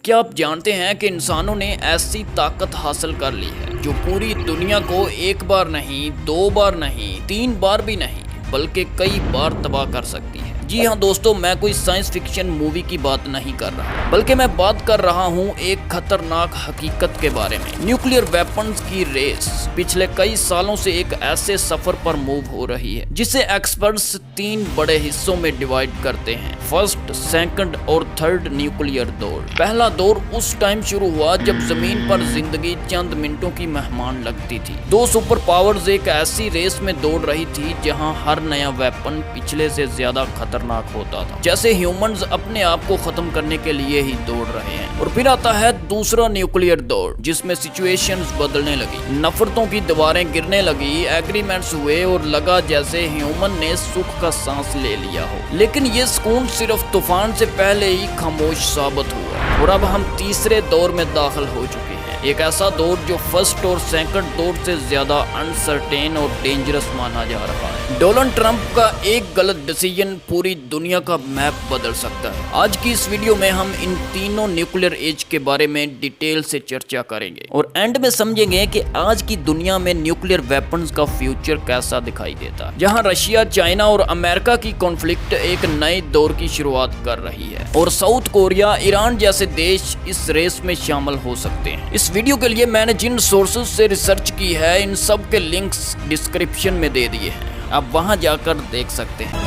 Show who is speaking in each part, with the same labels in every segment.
Speaker 1: क्या आप जानते हैं कि इंसानों ने ऐसी ताकत हासिल कर ली है जो पूरी दुनिया को एक बार नहीं, दो बार नहीं, तीन बार भी नहीं बल्कि कई बार तबाह कर सकती है। जी हाँ दोस्तों, मैं कोई साइंस फिक्शन मूवी की बात नहीं कर रहा, बल्कि मैं बात कर रहा हूँ एक खतरनाक हकीकत के बारे में। न्यूक्लियर वेपन्स की रेस पिछले कई सालों से एक ऐसे सफर पर मूव हो रही है जिसे एक्सपर्ट्स तीन बड़े हिस्सों में डिवाइड करते हैं: फर्स्ट, सेकंड और थर्ड न्यूक्लियर दौर। पहला दौर उस टाइम शुरू हुआ जब जमीन पर जिंदगी चंद मिनटों की मेहमान लगती थी। दो सुपर पावर्स एक ऐसी रेस में दौड़ रही थी जहां हर नया वेपन पिछले से ज्यादा खतरनाक होता था, जैसे ह्यूमंस अपने आप को खत्म करने के लिए ही दौड़ रहे हैं। और फिर आता है दूसरा न्यूक्लियर दौर, जिसमें सिचुएशंस बदलने लगी, नफरतों की दीवारें गिरने लगी, एग्रीमेंट्स हुए और लगा जैसे ह्यूमन ने सुख का सांस ले लिया हो। लेकिन ये सुकून सिर्फ तूफान से पहले ही खामोश साबित हुआ और अब हम तीसरे दौर में दाखिल हो चुके हैं। एक ऐसा दौर जो फर्स्ट और सेकंड दौर से ज्यादा अनसर्टेन और डेंजरस माना जा रहा है। डोनाल्ड ट्रंप का एक गलत डिसीजन पूरी दुनिया का मैप बदल सकता है। आज की इस वीडियो में हम इन तीनों न्यूक्लियर एज के बारे में डिटेल से चर्चा करेंगे और एंड में समझेंगे कि आज की दुनिया में न्यूक्लियर वेपन्स का फ्यूचर कैसा दिखाई देता है, जहां रशिया, चाइना और अमेरिका की कॉन्फ्लिक्ट एक नए दौर की शुरुआत कर रही है और साउथ कोरिया, ईरान जैसे देश इस रेस में शामिल हो सकते हैं। इस वीडियो के लिए मैंने जिन सोर्सेज से रिसर्च की है, इन सब के लिंक्स डिस्क्रिप्शन में दे दिए हैं, आप वहां जाकर देख सकते हैं।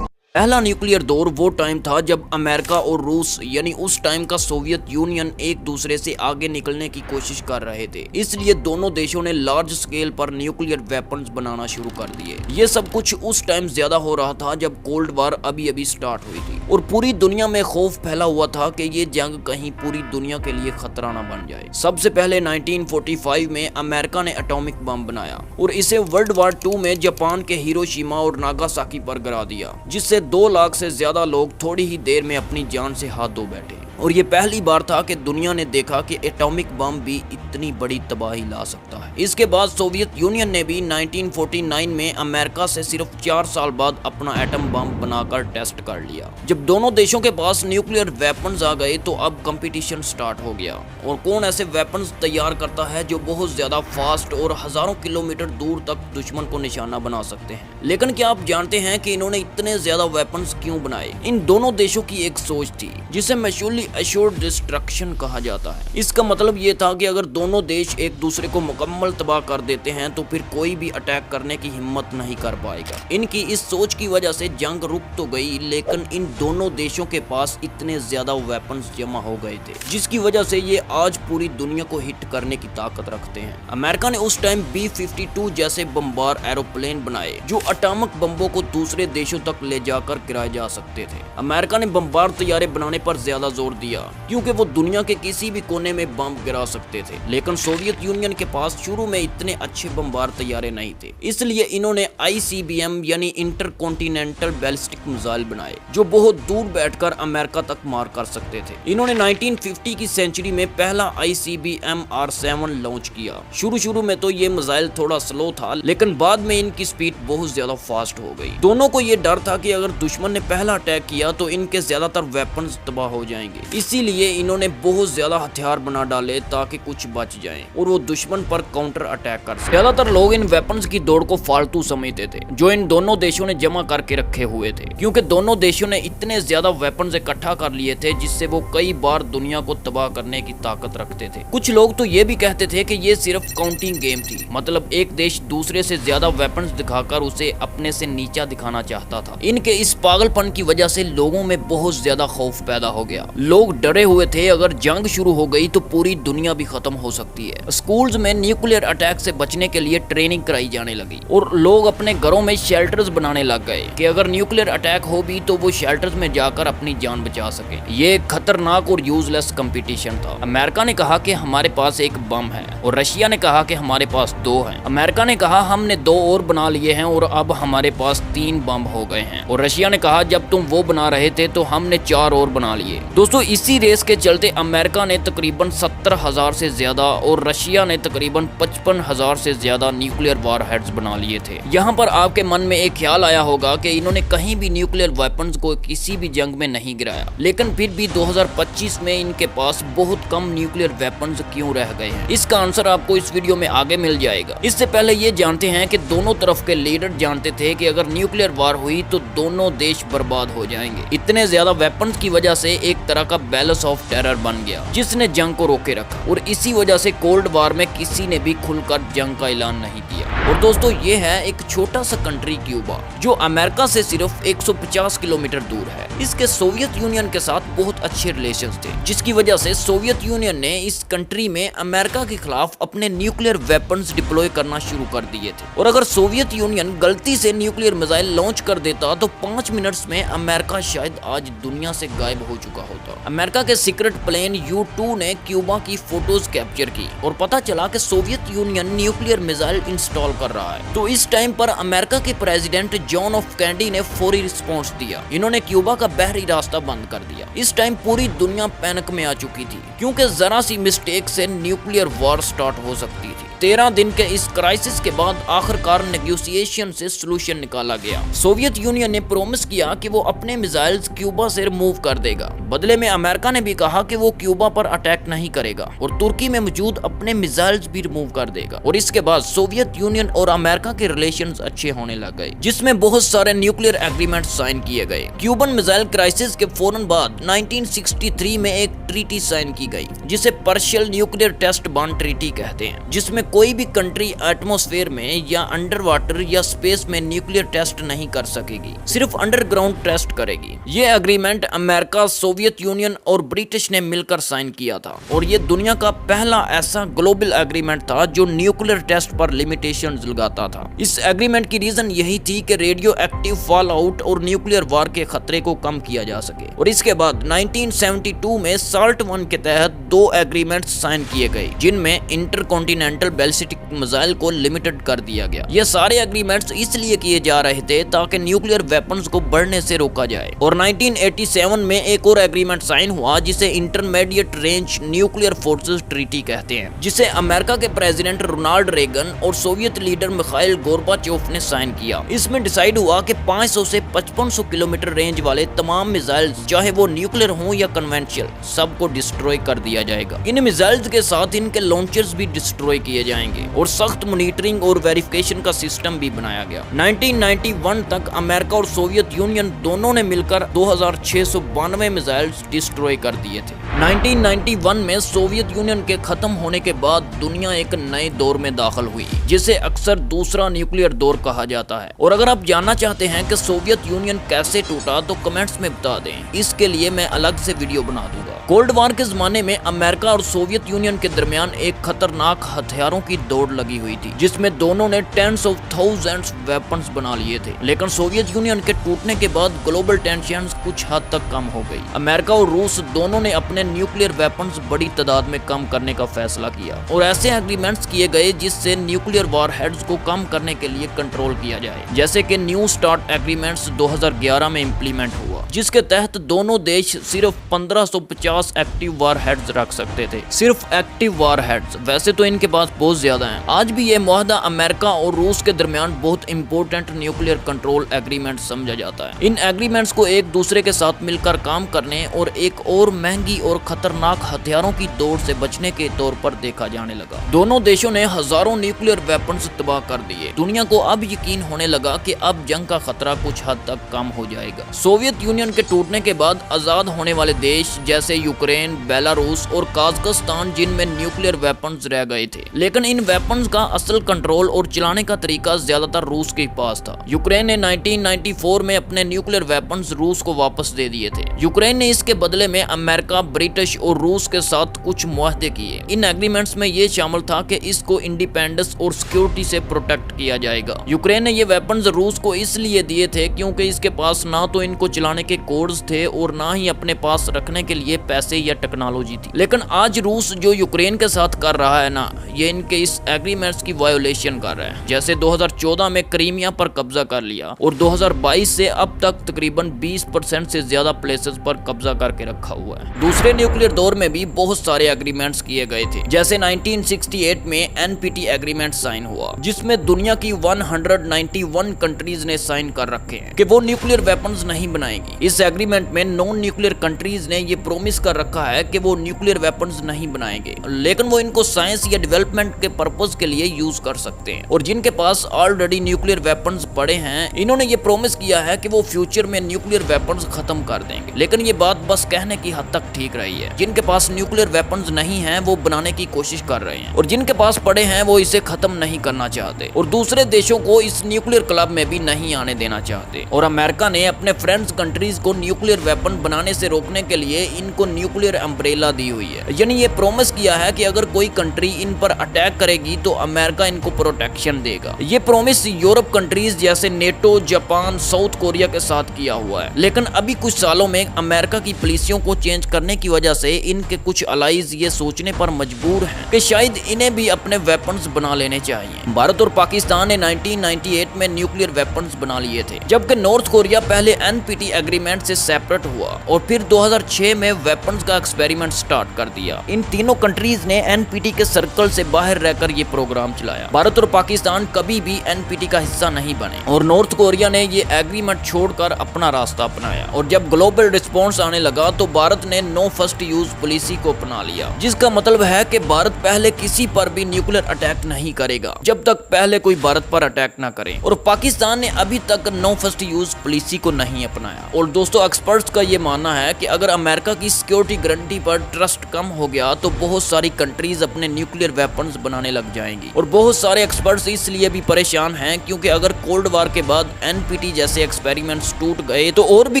Speaker 1: पहला न्यूक्लियर दौर वो टाइम था जब अमेरिका और रूस यानी उस टाइम का सोवियत यूनियन एक दूसरे से आगे निकलने की कोशिश कर रहे थे। इसलिए दोनों देशों ने लार्ज स्केल पर न्यूक्लियर वेपन्स बनाना शुरू कर दिए। ये सब कुछ उस टाइम ज्यादा हो रहा था जब कोल्ड वार अभी अभी स्टार्ट हुई थी और पूरी दुनिया में खौफ फैला हुआ था कि ये जंग कहीं पूरी दुनिया के लिए खतरा न बन जाए। सबसे पहले 1945 में अमेरिका ने एटॉमिक बम बनाया और इसे वर्ल्ड वार 2 में जापान के हिरोशिमा और नागासाकी पर गिरा दिया, जिससे 2 लाख से ज्यादा लोग थोड़ी ही देर में अपनी जान से हाथ धो बैठे। और ये पहली बार था कि दुनिया ने देखा कि एटॉमिक बम भी इतनी बड़ी तबाही ला सकता है। इसके बाद सोवियत यूनियन ने भी 1949 में अमेरिका से सिर्फ 4 साल बाद अपना एटम बम बनाकर टेस्ट कर लिया। जब दोनों देशों के पास न्यूक्लियर वेपन्स आ गए तो अब कंपटीशन स्टार्ट हो गया और कौन ऐसे वेपन्स तैयार करता है जो बहुत ज्यादा फास्ट और हजारों किलोमीटर दूर तक दुश्मन को निशाना बना सकते हैं। लेकिन क्या आप जानते हैं कि इन्होंने इतने ज्यादा वेपन्स क्यों बनाए? इन दोनों देशों की एक सोच थी जिसे म्यूचुअली एश्योर्ड डिस्ट्रक्शन कहा जाता है। इसका मतलब ये था कि अगर दोनों देश एक दूसरे को मुकम्मल तबाह कर देते हैं तो फिर कोई भी अटैक करने की हिम्मत नहीं कर पाएगा। इनकी इस सोच की वजह से जंग रुक तो गई, लेकिन इन दोनों देशों के पास इतने ज्यादा वेपन्स जमा हो गए थे जिसकी वजह से ये आज पूरी दुनिया को हिट करने की ताकत रखते हैं। अमेरिका ने उस टाइम B-52 जैसे बमबार एरोप्लेन बनाए जो एटॉमिक बम्बों को दूसरे देशों तक ले जाकर गिराए जा सकते थे। अमेरिका ने बमबार तैयारे बनाने पर ज्यादा जोर दिया क्योंकि वो दुनिया के किसी भी कोने में बम गिरा सकते थे, लेकिन सोवियत यूनियन के पास शुरू में इतने अच्छे बमबार तैयारे नहीं थे। इसलिए इन्होंने ICBM यानी इंटरकॉन्टिनेंटल बैलिस्टिक मिसाइल बनाए जो बहुत दूर बैठकर अमेरिका तक मार कर सकते थे। इन्होंने 1950 की सेंचुरी में पहला ICBM R7 लॉन्च किया। शुरू में तो ये मिसाइल थोड़ा स्लो था, लेकिन बाद में इनकी स्पीड बहुत ज्यादा फास्ट हो गई। दोनों को ये डर था कि अगर दुश्मन ने पहला अटैक किया तो इनके ज्यादातर वेपन्स तबाह हो जाएंगे। इसीलिए इन्होंने बहुत ज्यादा हथियार बना डाले ताकि कुछ बच जाएं और वो दुश्मन पर काउंटर अटैक कर सके। ज्यादातर लोग इन वेपन्स की दौड़ को फालतू समझते थे जो इन दोनों देशों ने जमा करके रखे हुए थे, क्योंकि दोनों देशों ने इतने ज्यादा वेपन्स इकट्ठा कर लिए थे जिससे वो कई बार दुनिया को तबाह करने की ताकत रखते थे। कुछ लोग तो ये भी कहते थे कि ये सिर्फ काउंटिंग गेम थी, मतलब एक देश दूसरे से ज्यादा वेपन्स दिखाकर उसे अपने से नीचा दिखाना चाहता था। इनके इस पागलपन की वजह से लोगों में बहुत ज्यादा खौफ पैदा हो गया। लोग डरे हुए थे अगर जंग शुरू हो गई तो पूरी दुनिया भी खत्म हो सकती है। स्कूल्स में न्यूक्लियर अटैक से बचने के लिए ट्रेनिंग कराई जाने लगी और लोग अपने घरों में शेल्टर्स बनाने लग गए कि अगर न्यूक्लियर अटैक हो भी तो वो शेल्टर्स में जाकर अपनी जान बचा सके। ये एक खतरनाक और यूजलेस कंपटीशन था। अमेरिका ने कहा कि हमारे पास एक बम है और रशिया ने कहा कि हमारे पास 2 हैं। अमेरिका ने कहा हमने 2 और बना लिए हैं और अब हमारे पास 3 बम हो गए हैं, और रशिया ने कहा जब तुम वो बना रहे थे तो हमने 4 और बना लिए। दोस्तों इसी रेस के चलते अमेरिका ने तकरीबन 70,000 से ज्यादा और रशिया ने तकरीबन 55,000 से ज्यादा न्यूक्लियर वारहेड्स बना लिए थे। यहाँ पर आपके मन में एक ख्याल आया होगा कि इन्होंने कहीं भी न्यूक्लियर वेपन्स को किसी भी जंग में नहीं गिराया, लेकिन फिर भी 2025 में इनके पास बहुत कम न्यूक्लियर वेपन्स क्यों रह गए हैं? इसका आंसर आपको इस वीडियो में आगे मिल जाएगा। इससे पहले ये जानते हैं कि दोनों तरफ के लीडर जानते थे कि अगर न्यूक्लियर वार हुई तो दोनों देश बर्बाद हो जाएंगे। इतने ज्यादा वेपन्स की वजह से एक तरह का बैलेंस ऑफ टेरर बन गया जिसने जंग को रोके रखा, और इसी वजह से कोल्ड वार में किसी ने भी खुलकर जंग का ऐलान नहीं किया। और दोस्तों ये है एक छोटा सा कंट्री क्यूबा जो अमेरिका से सिर्फ 150 किलोमीटर दूर है। इसके सोवियत यूनियन के साथ बहुत अच्छे रिलेशंस थे, जिसकी वजह से सोवियत यूनियन ने इस कंट्री में अमेरिका के खिलाफ अपने न्यूक्लियर वेपन्स डिप्लॉय करना शुरू कर दिए थे। और अगर सोवियत यूनियन गलती से न्यूक्लियर मिसाइल लॉन्च कर देता तो 5 मिनट्स में अमेरिका शायद आज दुनिया से गायब हो चुका होता। अमेरिका के सीक्रेट प्लेन U-2 ने क्यूबा की फोटोज कैप्चर की और पता चला कि Soviet union nuclear missile install कर रहा है। तो इस टाइम पर अमेरिका के प्रेसिडेंट जॉन एफ कैनेडी ने फौरी रिस्पॉन्स दिया। इन्होंने क्यूबा का बहरी रास्ता बंद कर दिया। इस टाइम पूरी दुनिया पैनिक में आ चुकी थी क्योंकि जरा सी मिस्टेक से न्यूक्लियर वॉर स्टार्ट हो सकती थी। 13 दिन के इस क्राइसिस के बाद आखिरकार नेगोशिएशन से सलूशन निकाला गया। सोवियत यूनियन ने प्रॉमिस किया कि वो अपने मिसाइल्स क्यूबा से रिमूव कर देगा। बदले में अमेरिका ने भी कहा कि वो क्यूबा पर अटैक नहीं करेगा और तुर्की में मौजूद अपने मिसाइल्स भी रिमूव कर देगा। और इसके बाद सोवियत यूनियन और अमेरिका के रिलेशंस अच्छे होने लग गए, जिसमें बहुत सारे न्यूक्लियर एग्रीमेंट साइन किए गए। क्यूबन मिसाइल क्राइसिस के फौरन बाद 1963 में एक ट्रीटी साइन की गई जिसे partial nuclear test ban treaty कहते हैं, जिसमें कोई भी कंट्री एटमॉस्फेयर में या अंडर वाटर या स्पेस में न्यूक्लियर टेस्ट नहीं कर सकेगी, सिर्फ अंडरग्राउंड टेस्ट करेगी। ये एग्रीमेंट अमेरिका, सोवियत यूनियन और ब्रिटिश ने मिलकर साइन किया था और ये दुनिया का पहला ऐसा ग्लोबल एग्रीमेंट था जो न्यूक्लियर टेस्ट पर लिमिटेशंस लगाता था। इस एग्रीमेंट की रीजन यही थी कि रेडियो एक्टिव फॉल आउट और न्यूक्लियर वार के खतरे को कम किया जा सके। और इसके बाद 1972 में साल्ट 1 के तहत 2 एग्रीमेंट साइन किए गए जिनमें इंटरकॉन्टिनेंटल बैलिस्टिक मिसाइल को लिमिटेड कर दिया गया। ये सारे एग्रीमेंट्स इसलिए किए जा रहे थे ताकि न्यूक्लियर वेपन्स को बढ़ने से रोका जाए। और 1987 में एक और एग्रीमेंट साइन हुआ जिसे intermediate range nuclear forces treaty कहते हैं, जिसे अमेरिका के प्रेसिडेंट रोनाल्ड रेगन और सोवियत लीडर मिखाइल गोर्बाचोव ने साइन किया। इसमें डिसाइड हुआ कि 500 से 5500 किलोमीटर रेंज वाले तमाम मिसाइल्स, चाहे वो न्यूक्लियर हों या कन्वेंशनल, सबको डिस्ट्रॉय कर दिया जाएगा। इन मिसाइल्स के साथ इनके लॉन्चर्स भी डिस्ट्रॉय किए जाएंगे और सख्त मॉनिटरिंग और वेरिफिकेशन का सिस्टम भी बनाया गया। 1991 तक अमेरिका और सोवियत यूनियन दोनों ने मिलकर 2692 मिसाइल्स डिस्ट्रॉय कर दिए थे। 1991 में सोवियत यूनियन के खत्म होने के बाद दुनिया एक नए दौर में दाखिल हुई जिसे अक्सर दूसरा न्यूक्लियर दौर कहा जाता है। और अगर आप जानना चाहते हैं कि सोवियत यूनियन कैसे टूटा तो कमेंट्स में बता दें, इसके लिए मैं अलग से वीडियो बना दूंगा। कोल्ड वार के जमाने में अमेरिका और सोवियत यूनियन के दरमियान एक खतरनाक हथियारों की दौड़ लगी हुई थी जिसमें दोनों ने टेंस ऑफ थाउजेंड्स वेपन्स बना लिए थे। लेकिन सोवियत यूनियन के टूटने के बाद ग्लोबल टेंशंस कुछ हद तक कम हो गई। अमेरिका और रूस दोनों ने अपने न्यूक्लियर वेपन्स बड़ी तादाद में कम करने का फैसला किया और ऐसे एग्रीमेंट्स किए गए जिससे न्यूक्लियर वारहेड्स को कम करने के लिए कंट्रोल किया जाए, जैसे कि न्यू स्टार्ट एग्रीमेंट्स 2011 में इम्प्लीमेंट हुआ, जिसके तहत दोनों देश सिर्फ 1550 एक्टिव वारहेड्स रख सकते थे। सिर्फ एक्टिव वारहेड्स, वैसे तो इनके पास बहुत ज्यादा हैं। आज भी ये मुआहदा अमेरिका और रूस के दरमियान बहुत इंपॉर्टेंट न्यूक्लियर कंट्रोल एग्रीमेंट समझा जाता है। इन एग्रीमेंट्स को एक दूसरे के साथ मिलकर काम करने और एक और महंगी और खतरनाक हथियारों की दौड़ से बचने के तौर पर देखा जाने लगा। दोनों देशों ने हजारों न्यूक्लियर वेपन्स तबाह कर दिए। दुनिया को अब यकीन होने लगा कि अब जंग का खतरा कुछ हद तक कम हो जाएगा। सोवियत यूनियन के टूटने के बाद आजाद होने वाले देश जैसे यूक्रेन, बेलारूस और काजाकिस्तान जिनमें न्यूक्लियर वेपन्स रह गए थे, लेकिन इन वेपन्स का असल कंट्रोल और चलाने का तरीका ज्यादातर रूस के पास था। यूक्रेन ने 1994 में अपने न्यूक्लियर वेपन्स रूस को वापस दे दिए थे। यूक्रेन ने इसके बदले में अमेरिका, ब्रिटिश और रूस के साथ कुछ मुआहदे किए। इन एग्रीमेंट्स में ये शामिल था कि इसको इंडिपेंडेंस और सिक्योरिटी से प्रोटेक्ट किया जाएगा। यूक्रेन ने ये वेपन्स रूस को इसलिए दिए थे क्योंकि इसके पास ना तो इनको चलाने के कोड्स थे और ना ही अपने पास रखने के लिए पैसे या टेक्नोलॉजी थी। लेकिन आज रूस जो यूक्रेन के साथ कर रहा है ना, ये इन के इस एग्रीमेंट्स की वायोलेशन कर रहे हैं। जैसे 2014 में क्रीमिया पर कब्जा कर लिया और 2022 से अब तक तकरीबन 20% से ज्यादा प्लेसेस पर कब्जा करके रखा हुआ है। दूसरे न्यूक्लियर दौर में भी बहुत सारे एग्रीमेंट्स किए गए थे। जैसे 1968 में एनपीटी एग्रीमेंट साइन हुआ, जिसमें दुनिया की 191 कंट्रीज ने साइन कर रखे हैं कि वो न्यूक्लियर वेपन्स नहीं बनाएगी। इस एग्रीमेंट में नॉन न्यूक्लियर कंट्रीज ने ये प्रोमिस कर रखा है कि वो न्यूक्लियर वेपन्स नहीं बनाएंगे, लेकिन वो इनको साइंस या डेवलपमेंट के पर्पस के लिए यूज कर सकते हैं। और जिनके पास ऑलरेडी न्यूक्लियर वेपन्स पड़े हैं, इन्होंने ये प्रोमिस किया है कि वो फ्यूचर में न्यूक्लियर वेपन्स खत्म कर देंगे। लेकिन ये बात बस कहने की हद तक ठीक रही है। जिनके पास न्यूक्लियर वेपन्स नहीं है वो बनाने की कोशिश कर रहे हैं, और जिनके पास पड़े हैं वो इसे खत्म नहीं करना चाहते, और दूसरे देशों को इस न्यूक्लियर क्लब में भी नहीं आने देना चाहते। और अमेरिका ने अपने फ्रेंड्स कंट्रीज को न्यूक्लियर वेपन बनाने से रोकने के लिए इनको न्यूक्लियर अम्ब्रेला दी हुई है। यानी ये प्रॉमिस किया है कि अगर कोई कंट्री इन पर अटैक करेगी तो अमेरिका इनको प्रोटेक्शन देगा। ये प्रॉमिस यूरोप कंट्रीज जैसे नेटो, जापान, साउथ कोरिया के साथ किया हुआ है। लेकिन अभी कुछ सालों में अमेरिका की पॉलिसियों को चेंज करने की वजह से इनके कुछ अलाइज ये सोचने पर मजबूर हैं कि शायद इन्हें भी अपने वेपन्स बना लेने चाहिए। भारत और पाकिस्तान ने 1998 में न्यूक्लियर वेपन्स बना लिए थे, जबकि नॉर्थ कोरिया पहले एनपीटी एग्रीमेंट से सेपरेट हुआ और फिर 2006 में वेपन्स का एक्सपेरिमेंट स्टार्ट कर दिया। इन तीनों कंट्रीज ने एनपीटी के सर्कल से बाहर रहकर ये प्रोग्राम चलाया। भारत और पाकिस्तान कभी भी एनपीटी का हिस्सा नहीं बने और नॉर्थ कोरिया ने ये एग्रीमेंट छोड़कर अपना रास्ता अपनाया। और जब ग्लोबल रिस्पॉन्स आने लगा तो भारत ने नो फर्स्ट यूज पॉलिसी को अपना लिया, जिसका मतलब है कि भारत पहले किसी पर भी न्यूक्लियर अटैक नहीं करेगा जब तक पहले कोई भारत पर अटैक ना करे। और पाकिस्तान ने अभी तक नो फर्स्ट यूज पॉलिसी को नहीं अपनाया। और दोस्तों, एक्सपर्ट्स का ये मानना है कि अगर अमेरिका की सिक्योरिटी गारंटी पर ट्रस्ट कम हो गया तो बहुत सारी कंट्रीज अपने न्यूक्लियर वेपन्स बनाने लग जाएंगी। और बहुत सारे एक्सपर्ट्स इसलिए भी परेशान हैं क्योंकि अगर कोल्ड वार के बाद एनपीटी जैसे एक्सपेरिमेंट्स टूट गए तो और भी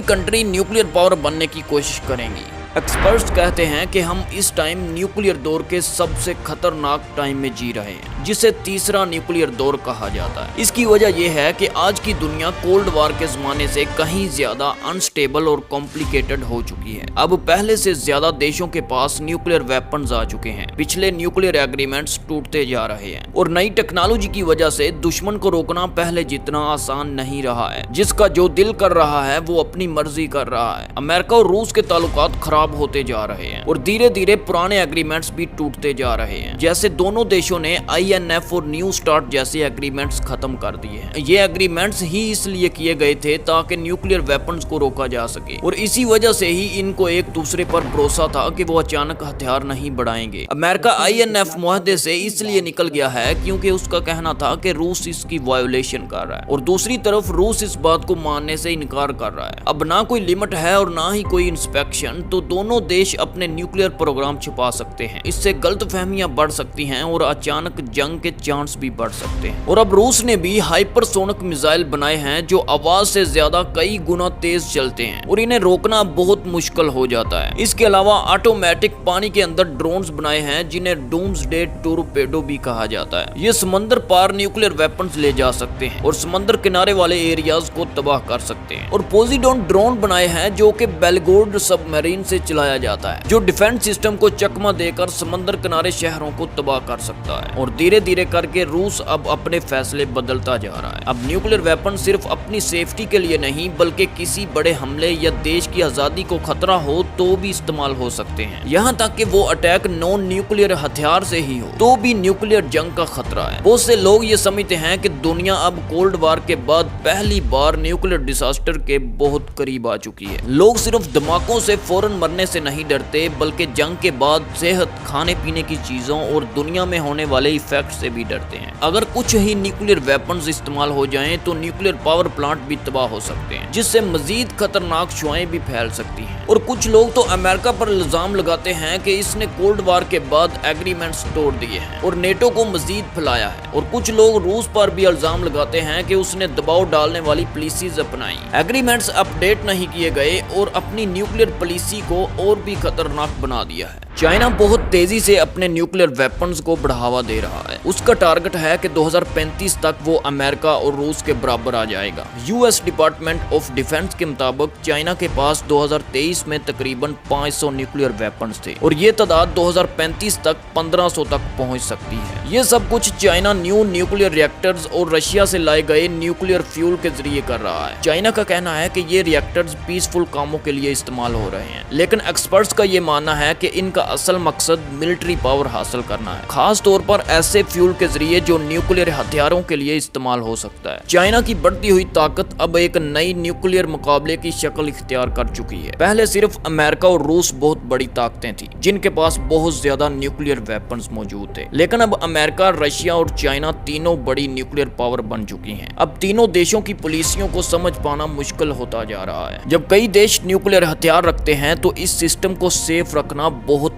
Speaker 1: कंट्री न्यूक्लियर पावर बनने की कोशिश करेंगी। एक्सपर्ट्स कहते हैं कि हम इस टाइम न्यूक्लियर दौर के सबसे खतरनाक टाइम में जी रहे हैं, जिसे तीसरा न्यूक्लियर दौर कहा जाता है। इसकी वजह यह है कि आज की दुनिया कोल्ड वार के जमाने से कहीं ज्यादा अनस्टेबल और कॉम्प्लिकेटेड हो चुकी है। अब पहले से ज्यादा देशों के पास न्यूक्लियर वेपन्स आ चुके हैं। पिछले न्यूक्लियर एग्रीमेंट्स टूटते जा रहे हैं और नई टेक्नोलॉजी की वजह से दुश्मन को रोकना पहले जितना आसान नहीं रहा है। जिसका जो दिल कर रहा है वो अपनी मर्जी कर रहा है। अमेरिका और रूस के ताल्लुकात खराब होते जा रहे हैं और धीरे धीरे पुराने एग्रीमेंट्स भी टूटते जा रहे हैं। जैसे दोनों देशों ने INF और न्यू स्टार्ट जैसे एग्रीमेंट्स खत्म कर दिए हैं। ये एग्रीमेंट्स ही इसलिए किए गए थे ताकि न्यूक्लियर वेपन्स को रोका जा सके, और इसी वजह से ही इनको एक दूसरे पर भरोसा था कि वो अचानक हथियार नहीं बढ़ाएंगे। अमेरिका INF मुआहदे से इसलिए निकल गया है क्योंकि उसका कहना था कि रूस इसकी वायोलेशन कर रहा है, और दूसरी तरफ रूस इस बात को मानने से इनकार कर रहा है। अब ना कोई लिमिट है और ना ही कोई इंस्पेक्शन, तो दोनों देश अपने न्यूक्लियर प्रोग्राम छुपा सकते हैं। इससे गलतफहमियां बढ़ सकती हैं और अचानक जंग के चांस भी बढ़ सकते हैं। और अब रूस ने भी हाइपरसोनिक मिसाइल बनाए हैं जो आवाज से ज्यादा कई गुना तेज चलते हैं और इन्हें रोकना बहुत मुश्किल हो जाता है। इसके अलावा ऑटोमेटिक पानी के अंदर ड्रोन्स बनाए हैं जिन्हें डूम्सडे टोरपेडो भी कहा जाता है। ये समंदर पार न्यूक्लियर वेपन्स ले जा सकते हैं और समंदर किनारे वाले एरियाज को तबाह कर सकते हैं। और पोजीडोन ड्रोन बनाए हैं जो कि बेलगोर्ड सबमरीन से चलाया जाता है, जो डिफेंस सिस्टम को चकमा देकर समंदर किनारे शहरों को तबाह कर सकता है। और धीरे धीरे करके रूस अब अपने फैसले बदलता जा रहा है। अब न्यूक्लियर वेपन सिर्फ अपनी सेफ्टी के लिए नहीं बल्कि किसी बड़े हमले या देश की आजादी को खतरा हो तो भी इस्तेमाल हो सकते हैं। यहाँ तक कि वो अटैक नॉन न्यूक्लियर हथियार से ही हो तो भी न्यूक्लियर जंग का खतरा है। बहुत से लोग ये समझते हैं कि दुनिया अब कोल्ड वार के बाद पहली बार न्यूक्लियर डिजास्टर के बहुत करीब आ चुकी है। लोग सिर्फ धमाकों से फौरन मरने से नहीं डरते बल्कि जंग के बाद सेहत, खाने पीने की चीजों और दुनिया में होने वाले इफेक्ट से भी डरते हैं। अगर कुछ ही न्यूक्लियर वेपन्स इस्तेमाल हो जाएं तो न्यूक्लियर पावर प्लांट भी तबाह हो सकते हैं, जिससे मजीद खतरनाक शुआएं भी फैल सकती हैं। और कुछ लोग तो अमेरिका पर इल्जाम लगाते हैं कि इसने कोल्ड वार के बाद एग्रीमेंट्स तोड़ दिए हैं और नेटो को मजीद फैलाया है। और कुछ लोग रूस पर भी इल्जाम लगाते हैं कि उसने दबाव डालने वाली पॉलिसीज अपनाई। एग्रीमेंट्स अपडेट नहीं किए गए और अपनी न्यूक्लियर पॉलिसी को और भी खतरनाक बना दिया है। चाइना बहुत तेजी से अपने न्यूक्लियर वेपन्स को बढ़ावा दे रहा है। उसका टारगेट है कि 2035 तक वो अमेरिका और रूस के बराबर आ जाएगा। यूएस डिपार्टमेंट ऑफ डिफेंस के मुताबिक चाइना के पास 2023 में तकरीबन 500 न्यूक्लियर वेपन्स थे और ये तादाद 2035 तक 1500 तक पहुंच सकती है। ये सब कुछ चाइना न्यू न्यूक्लियर रिएक्टर्स और रशिया से लाए गए न्यूक्लियर फ्यूल के जरिए कर रहा है। चाइना का कहना है कि ये रिएक्टर्स पीसफुल कामों के लिए इस्तेमाल हो रहे हैं, लेकिन एक्सपर्ट्स का ये मानना है कि इनका असल मकसद मिलिट्री पावर हासिल करना है, खास तौर पर ऐसे फ्यूल के जरिए जो न्यूक्लियर हथियारों के लिए इस्तेमाल हो सकता है। चाइना की बढ़ती हुई ताकत अब एक नई न्यूक्लियर मुकाबले की शक्ल इख्तियार कर चुकी है। पहले सिर्फ अमेरिका और रूस बहुत बड़ी ताकतें थी जिनके पास बहुत ज्यादा न्यूक्लियर वेपन्स मौजूद थे, लेकिन अब अमेरिका, रशिया और चाइना तीनों बड़ी न्यूक्लियर पावर बन चुकी हैं। अब तीनों देशों की पुलिसियों को समझ पाना मुश्किल होता जा रहा है। जब कई देश न्यूक्लियर हथियार रखते हैं तो इस सिस्टम को सेफ रखना बहुत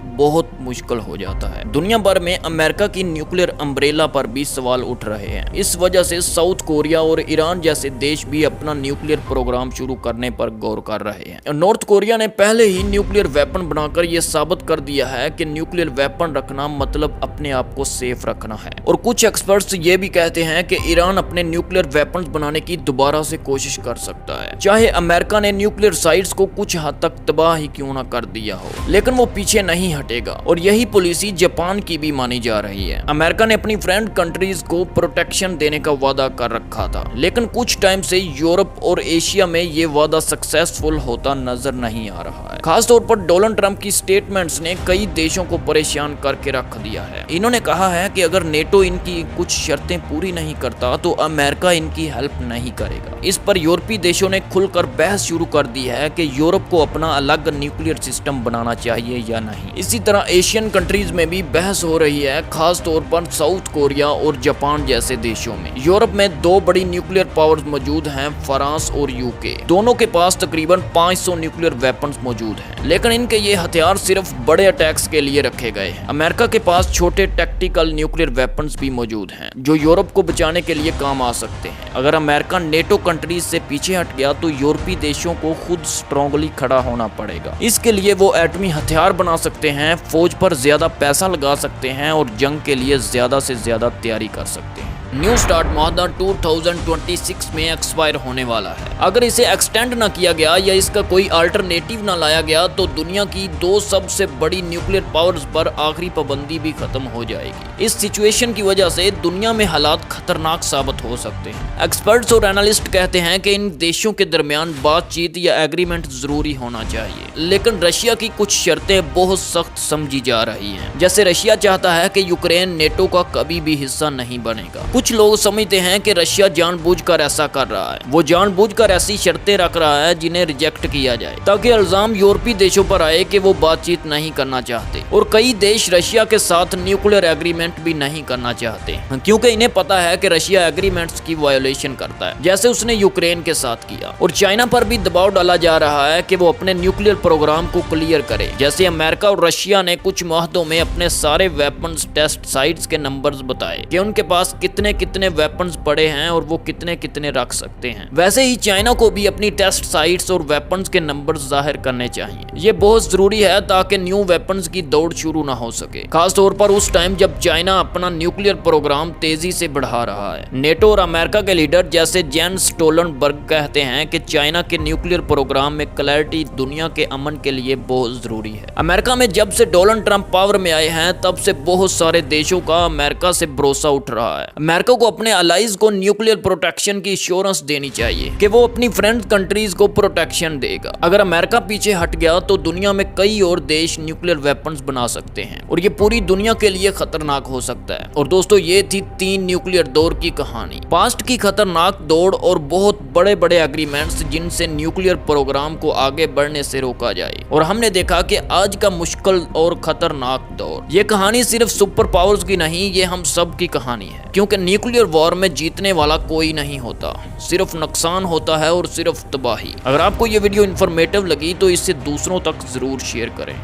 Speaker 1: मुश्किल हो जाता है। दुनिया भर में अमेरिका की न्यूक्लियर अम्ब्रेला पर भी सवाल उठ रहे हैं। इस वजह से साउथ कोरिया और ईरान जैसे देश भी अपना न्यूक्लियर प्रोग्राम शुरू करने पर गौर कर रहे हैं। नॉर्थ कोरिया ने पहले ही न्यूक्लियर वेपन बनाकर यह साबित कर दिया है कि न्यूक्लियर वेपन रखना मतलब अपने आप को सेफ रखना है। और कुछ एक्सपर्ट्स ये भी कहते हैं कि ईरान अपने न्यूक्लियर वेपन बनाने की दोबारा से कोशिश कर सकता है, चाहे अमेरिका ने न्यूक्लियर साइट्स को कुछ हद तक तबाह ही क्यों न कर दिया हो, लेकिन वो पीछे नहीं हटेगा। और यही पॉलिसी जापान की भी मानी जा रही है। अमेरिका ने अपनी फ्रेंड कंट्रीज को प्रोटेक्शन देने का वादा कर रखा था, लेकिन कुछ टाइम से यूरोप और एशिया में ये वादा सक्सेसफुल होता नजर नहीं आ रहा है। खासतौर पर डोनाल्ड ट्रंप की स्टेटमेंट्स ने कई देशों को परेशान करके रख दिया है। इन्होंने कहा है कि अगर नेटो इनकी कुछ शर्तें पूरी नहीं करता तो अमेरिका इनकी हेल्प नहीं करेगा। इस पर यूरोपीय देशों ने खुलकर बहस शुरू कर दी है कि यूरोप को अपना अलग न्यूक्लियर सिस्टम बनाना चाहिए या नहीं। इसी तरह एशियन कंट्रीज में भी बहस हो रही है, खास तौर पर साउथ कोरिया और जापान जैसे देशों में। यूरोप में दो बड़ी न्यूक्लियर पावर्स मौजूद हैं, फ्रांस और यूके। दोनों के पास तकरीबन 500 न्यूक्लियर वेपन्स मौजूद हैं, लेकिन इनके ये हथियार सिर्फ बड़े अटैक्स के लिए रखे गए हैं। अमेरिका के पास छोटे टैक्टिकल न्यूक्लियर वेपन्स भी मौजूद हैं जो यूरोप को बचाने के लिए काम आ सकते हैं। अगर अमेरिका नेटो कंट्रीज से पीछे हट गया तो यूरोपीय देशों को खुद स्ट्रांगली खड़ा होना पड़ेगा। इसके लिए वो एटमी हथियार बना सकते हैं, फौज पर ज्यादा पैसा लगा सकते हैं और जंग के लिए ज्यादा से ज्यादा तैयारी कर सकते हैं। न्यू स्टार्ट माहदा 2026 में एक्सपायर होने वाला है। अगर इसे एक्सटेंड ना किया गया या इसका कोई अल्टरनेटिव ना लाया गया तो दुनिया की दो सबसे बड़ी न्यूक्लियर पावर्स पर आखिरी पाबंदी भी खत्म हो जाएगी। इस सिचुएशन की वजह से दुनिया में हालात खतरनाक साबित हो सकते हैं। एक्सपर्ट्स और एनालिस्ट कहते हैं कि इन देशों के दरमियान बातचीत या एग्रीमेंट जरूरी होना चाहिए, लेकिन रशिया की कुछ शर्तें बहुत सख्त समझी जा रही हैं। जैसे रशिया चाहता है कि यूक्रेन नेटो का कभी भी हिस्सा नहीं बनेगा। कुछ लोग समझते हैं कि रशिया जानबूझकर ऐसा कर रहा है। वो जानबूझकर ऐसी शर्तें रख रहा है जिन्हें रिजेक्ट किया जाए ताकि इल्जाम यूरोपीय देशों पर आए कि वो बातचीत नहीं करना चाहते। और कई देश रशिया के साथ न्यूक्लियर एग्रीमेंट भी नहीं करना चाहते क्योंकि इन्हें पता है कि रशिया एग्रीमेंट्स की वायोलेशन करता है, जैसे उसने यूक्रेन के साथ किया। और चाइना पर भी दबाव डाला जा रहा है कि वो अपने न्यूक्लियर प्रोग्राम को क्लियर करे, जैसे अमेरिका और रशिया ने कुछ मुआहदों में अपने सारे वेपन्स टेस्ट साइट्स के नंबर्स बताए कि उनके पास कितने वेपन्स पड़े हैं और वो कितने रख सकते हैं। वैसे ही चाइना को भी अपनी टेस्ट साइट्स और वेपन्स के नंबर्स जाहिर करने चाहिए। ये बहुत जरूरी है ताकि न्यू वेपन्स की दौड़ शुरू ना हो सके, खास तौर पर उस टाइम जब चाइना अपना न्यूक्लियर प्रोग्राम तेजी से बढ़ा रहा है। नेटो और अमेरिका के लीडर जैसे जेंस स्टोलनबर्ग कहते हैं कि चाइना के न्यूक्लियर प्रोग्राम में क्लैरिटी दुनिया के अमन के लिए बहुत जरूरी है। अमेरिका में जब से डोनाल्ड ट्रंप पावर में आए हैं तब से बहुत सारे देशों का अमेरिका से भरोसा उठ रहा है। अमेरिका को अपने अलाइज को न्यूक्लियर प्रोटेक्शन की एश्योरेंस देनी चाहिए कि वो अपनी फ्रेंड कंट्रीज को प्रोटेक्शन देगा। अगर अमेरिका पीछे हट गया तो दुनिया में कई और देश न्यूक्लियर वेपन्स बना सकते हैं और ये पूरी दुनिया के लिए खतरनाक हो सकता है। और दोस्तों, ये थी 3 न्यूक्लियर दौर की कहानी, पास्ट की खतरनाक दौड़ और बहुत बड़े बड़े एग्रीमेंट्स जिनसे न्यूक्लियर प्रोग्राम को आगे बढ़ने से रोका जाए। और हमने देखा कि आज का मुश्किल और खतरनाक दौर, ये कहानी सिर्फ सुपर पावर्स की नहीं, ये हम सब की कहानी है, क्योंकि न्यूक्लियर वॉर में जीतने वाला कोई नहीं होता, सिर्फ नुकसान होता है और सिर्फ तबाही। अगर आपको ये वीडियो इन्फॉर्मेटिव लगी तो इसे दूसरों तक जरूर शेयर करें।